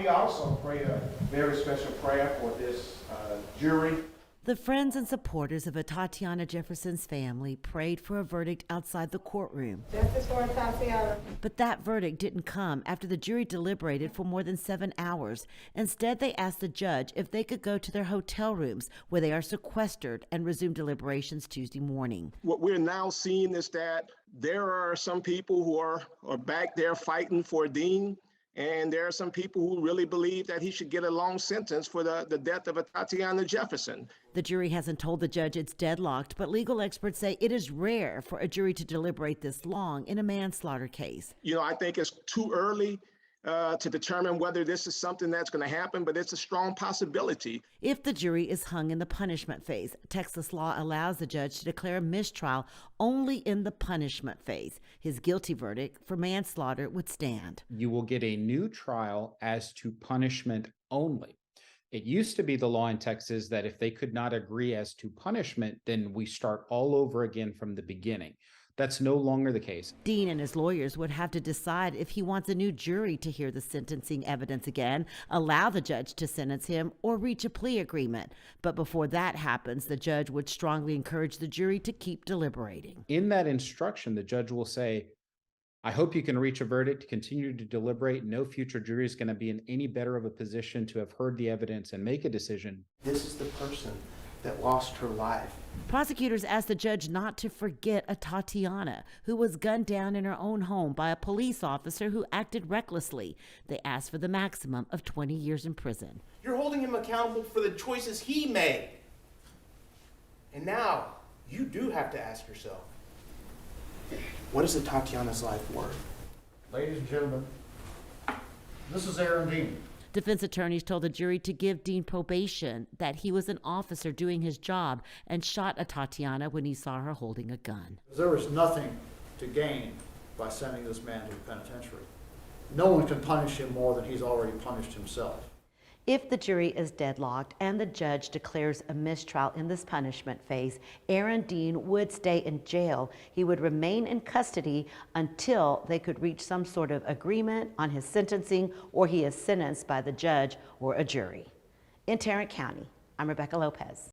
we also prayed a very special prayer for this jury. The friends and supporters of Atatiana Jefferson's family prayed for a verdict outside the courtroom. Justice for Atatiana. But that verdict didn't come after the jury deliberated for more than 7 hours. Instead, they asked the judge if they could go to their hotel rooms where they are sequestered and resume deliberations Tuesday morning. What we're now seeing is that there are some people who are back there fighting for Dean. And there are some people who really believe that he should get a long sentence for the death of Atatiana Jefferson. The jury hasn't told the judge it's deadlocked, but legal experts say it is rare for a jury to deliberate this long in a manslaughter case. You know, I think it's too early to determine whether this is something that's going to happen, but it's a strong possibility. If the jury is hung in the punishment phase, Texas law allows the judge to declare a mistrial only in the punishment phase. His guilty verdict for manslaughter would stand. You will get a new trial as to punishment only. It used to be the law in Texas that if they could not agree as to punishment, then we start all over again from the beginning. That's no longer the case. Dean and his lawyers would have to decide if he wants a new jury to hear the sentencing evidence again, allow the judge to sentence him, or reach a plea agreement. But before that happens, the judge would strongly encourage the jury to keep deliberating. In that instruction, the judge will say, I hope you can reach a verdict, continue to deliberate. No future jury is going to be in any better of a position to have heard the evidence and make a decision. This is the person that lost her life. Prosecutors asked the judge not to forget Atatiana, who was gunned down in her own home by a police officer who acted recklessly. They asked for the maximum of 20 years in prison. You're holding him accountable for the choices he made. And now, you do have to ask yourself, what is Atatiana's life worth? Ladies and gentlemen, this is Aaron Dean. Defense attorneys told the jury to give Dean probation, that he was an officer doing his job and shot Atatiana when he saw her holding a gun. There was nothing to gain by sending this man to the penitentiary. No one can punish him more than he's already punished himself. If the jury is deadlocked and the judge declares a mistrial in this punishment phase, Aaron Dean would stay in jail. He would remain in custody until they could reach some sort of agreement on his sentencing or he is sentenced by the judge or a jury. In Tarrant County, I'm Rebecca Lopez.